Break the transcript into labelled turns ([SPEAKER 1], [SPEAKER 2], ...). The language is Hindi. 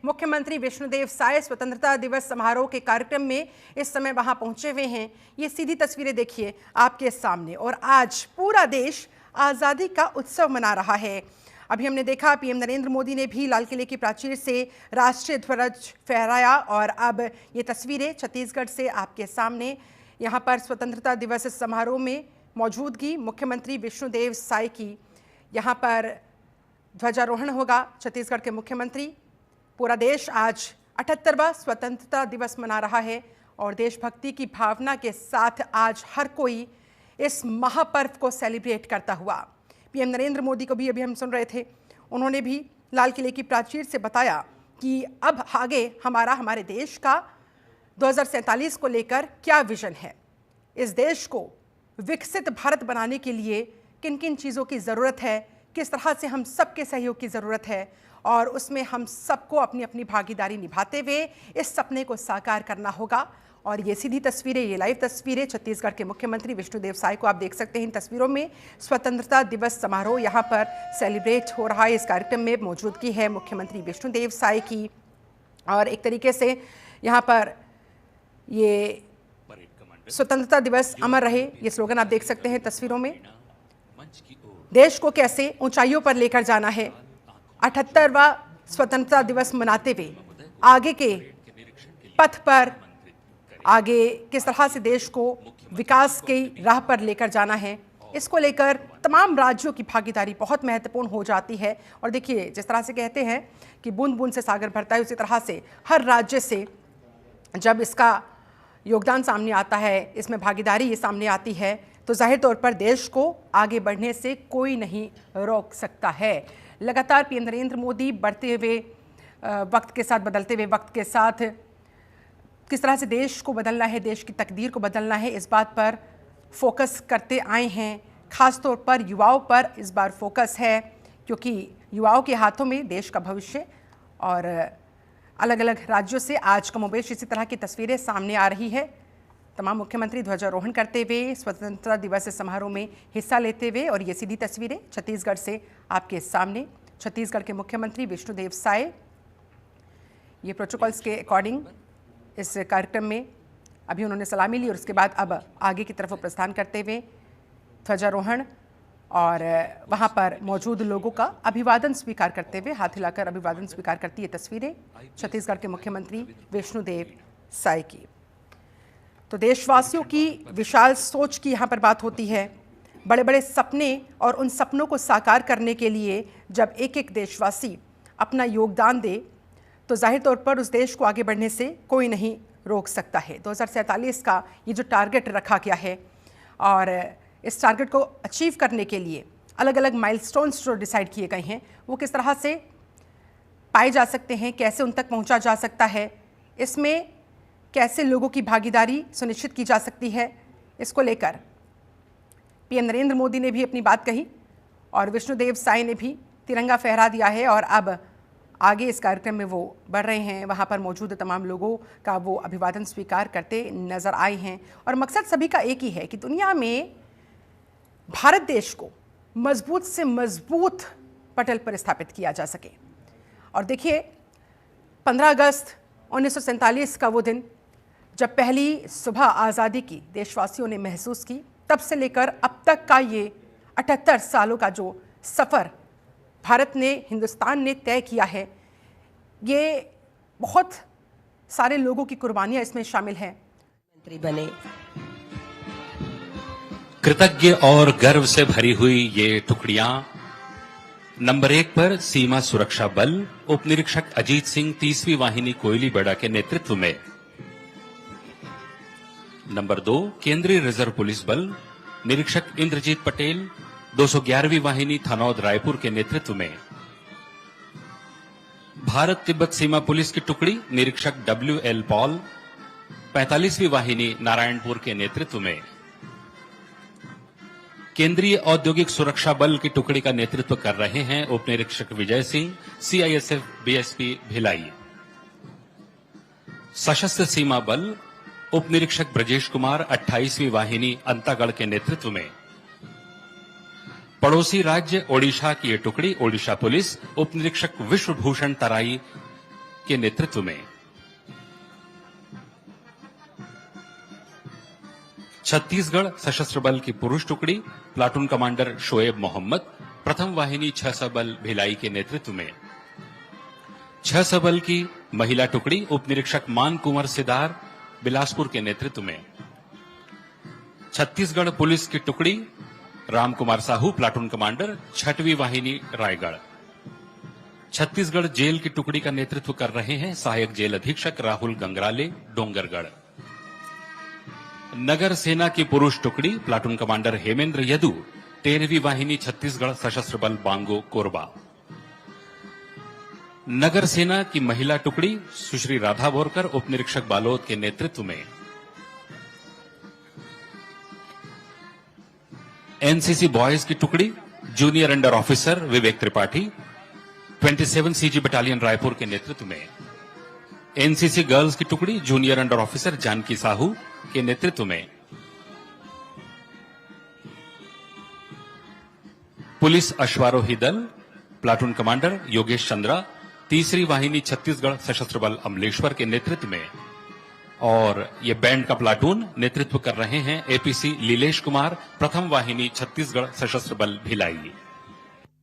[SPEAKER 1] मुख्यमंत्री विष्णुदेव साय स्वतंत्रता दिवस समारोह के कार्यक्रम में इस समय वहां पहुंचे हुए हैं। ये सीधी तस्वीरें देखिए आपके सामने। और आज पूरा देश आज़ादी का उत्सव मना रहा है। अभी हमने देखा पीएम नरेंद्र मोदी ने भी लाल किले की प्राचीर से राष्ट्रीय ध्वज फहराया। और अब ये तस्वीरें छत्तीसगढ़ से आपके सामने। यहाँ पर स्वतंत्रता दिवस समारोह में मौजूदगी मुख्यमंत्री विष्णुदेव साय की। यहाँ पर ध्वजारोहण होगा छत्तीसगढ़ के मुख्यमंत्री। पूरा देश आज 78वां स्वतंत्रता दिवस मना रहा है और देशभक्ति की भावना के साथ आज हर कोई इस महापर्व को सेलिब्रेट करता हुआ। पीएम नरेंद्र मोदी को भी अभी हम सुन रहे थे, उन्होंने भी लाल किले की प्राचीर से बताया कि अब आगे हमारे देश का 2047 को लेकर क्या विजन है, इस देश को विकसित भारत बनाने के लिए किन किन चीज़ों की ज़रूरत है, किस तरह से हम सबके सहयोग की ज़रूरत है और उसमें हम सबको अपनी अपनी भागीदारी निभाते हुए इस सपने को साकार करना होगा। और ये सीधी तस्वीरें, ये लाइव तस्वीरें छत्तीसगढ़ के मुख्यमंत्री विष्णुदेव साय को आप देख सकते हैं इन तस्वीरों में। स्वतंत्रता दिवस समारोह यहाँ पर सेलिब्रेट हो रहा है। इस कार्यक्रम में मौजूदगी है मुख्यमंत्री विष्णुदेव साय की। और एक तरीके से यहाँ पर ये स्वतंत्रता दिवस अमर रहे, ये स्लोगन आप देख सकते हैं तस्वीरों में। देश को कैसे ऊंचाइयों पर लेकर जाना है, 78वां स्वतंत्रता दिवस मनाते हुए आगे के पथ पर आगे किस तरह से देश को विकास की राह पर लेकर जाना है, इसको लेकर तमाम राज्यों की भागीदारी बहुत महत्वपूर्ण हो जाती है। और देखिए जिस तरह से कहते हैं कि बूंद बूंद से सागर भरता है, उसी तरह से हर राज्य से जब इसका योगदान सामने आता है, इसमें भागीदारी ये सामने आती है, तो जाहिर तौर पर देश को आगे बढ़ने से कोई नहीं रोक सकता है। लगातार पीएम नरेंद्र मोदी बढ़ते हुए वक्त के साथ, बदलते हुए वक्त के साथ किस तरह से देश को बदलना है, देश की तकदीर को बदलना है, इस बात पर फोकस करते आए हैं। ख़ास तौर पर युवाओं पर इस बार फोकस है, क्योंकि युवाओं के हाथों में देश का भविष्य। और अलग अलग राज्यों से आज कमोबेश इसी तरह की तस्वीरें सामने आ रही है। तमाम मुख्यमंत्री ध्वजारोहण करते हुए स्वतंत्रता दिवस समारोह में हिस्सा लेते हुए। और ये सीधी तस्वीरें छत्तीसगढ़ से आपके सामने। छत्तीसगढ़ के मुख्यमंत्री विष्णुदेव साय ये प्रोटोकॉल्स के अकॉर्डिंग इस कार्यक्रम में अभी उन्होंने सलामी ली और उसके बाद अब आगे की तरफ प्रस्थान करते हुए ध्वजारोहण और वहाँ पर मौजूद लोगों का अभिवादन स्वीकार करते हुए, हाथ हिलाकर अभिवादन स्वीकार करती ये तस्वीरें छत्तीसगढ़ के मुख्यमंत्री विष्णुदेव साय की। तो देशवासियों की विशाल सोच की यहाँ पर बात होती है। बड़े बड़े सपने और उन सपनों को साकार करने के लिए जब एक एक देशवासी अपना योगदान दे तो जाहिर तौर पर उस देश को आगे बढ़ने से कोई नहीं रोक सकता है। 2047 का ये जो टारगेट रखा गया है और इस टारगेट को अचीव करने के लिए अलग अलग माइलस्टोन्स जो डिसाइड किए गए हैं वो किस तरह से पाए जा सकते हैं, कैसे उन तक पहुंचा जा सकता है, इसमें कैसे लोगों की भागीदारी सुनिश्चित की जा सकती है, इसको लेकर पीएम नरेंद्र मोदी ने भी अपनी बात कही और विष्णुदेव साय ने भी तिरंगा फहरा दिया है। और अब आगे इस कार्यक्रम में वो बढ़ रहे हैं, वहाँ पर मौजूद तमाम लोगों का वो अभिवादन स्वीकार करते नज़र आए हैं। और मकसद सभी का एक ही है कि दुनिया में भारत देश को मजबूत से मजबूत पटल पर स्थापित किया जा सके। और देखिए 15 अगस्त 1947 का वो दिन जब पहली सुबह आज़ादी की देशवासियों ने महसूस की, तब से लेकर अब तक का ये 78 सालों का जो सफ़र भारत ने, हिंदुस्तान ने तय किया है, ये बहुत सारे लोगों की कुर्बानियां इसमें शामिल हैं। मंत्री बने,
[SPEAKER 2] कृतज्ञ और गर्व से भरी हुई ये टुकड़ियां नंबर 1 पर सीमा सुरक्षा बल उप निरीक्षक अजीत सिंह 30वीं वाहिनी कोयलीबेड़ा के नेतृत्व में, नंबर 2 केंद्रीय रिजर्व पुलिस बल निरीक्षक इंद्रजीत पटेल 211वीं वाहिनी थनौद रायपुर के नेतृत्व में, भारत तिब्बत सीमा पुलिस की टुकड़ी निरीक्षक WL पॉल 45वीं वाहिनी नारायणपुर के नेतृत्व में, केंद्रीय औद्योगिक सुरक्षा बल की टुकड़ी का नेतृत्व कर रहे हैं उप निरीक्षक विजय सिंह CISF BSP भिलाई, सशस्त्र सीमा बल उप निरीक्षक ब्रजेश कुमार 28वीं वाहिनी अंतागढ़ के नेतृत्व में, पड़ोसी राज्य ओडिशा की ये टुकड़ी ओडिशा पुलिस उप निरीक्षक विश्वभूषण तराई के नेतृत्व में। छत्तीसगढ़ सशस्त्र बल की पुरुष टुकड़ी प्लाटून कमांडर शोएब मोहम्मद, प्रथम वाहिनी 600 बल भिलाई के नेतृत्व में। 600 बल की महिला टुकड़ी उप निरीक्षक मान कुंवर सिदार बिलासपुर के नेतृत्व में। छत्तीसगढ़ पुलिस की टुकड़ी राम कुमार साहू प्लाटून कमांडर 6वीं वाहिनी रायगढ़। छत्तीसगढ़ जेल की टुकड़ी का नेतृत्व कर रहे हैं सहायक जेल अधीक्षक राहुल गंगराले डोंगरगढ़। नगर सेना की पुरुष टुकड़ी प्लाटून कमांडर हेमेंद्र यदु 13वीं वाहिनी छत्तीसगढ़ सशस्त्र बल बांगो कोरबा। नगर सेना की महिला टुकड़ी सुश्री राधा बोरकर उप निरीक्षक बालोद के नेतृत्व में। एनसीसी बॉयज की टुकड़ी junior under officer Vivek Tripathi 27 CG battalion Raipur के नेतृत्व में। एनसीसी गर्ल्स की टुकड़ी junior under officer Janaki Sahu के नेतृत्व में। पुलिस अश्वारोही दल प्लाटून कमांडर योगेश चंद्रा 3री वाहिनी छत्तीसगढ़ सशस्त्र बल अमलेश्वर के नेतृत्व में। और ये बैंड का प्लाटून नेतृत्व कर रहे हैं एपीसी लीलेश कुमार, प्रथम वाहिनी छत्तीसगढ़ सशस्त्र बल भिलाई।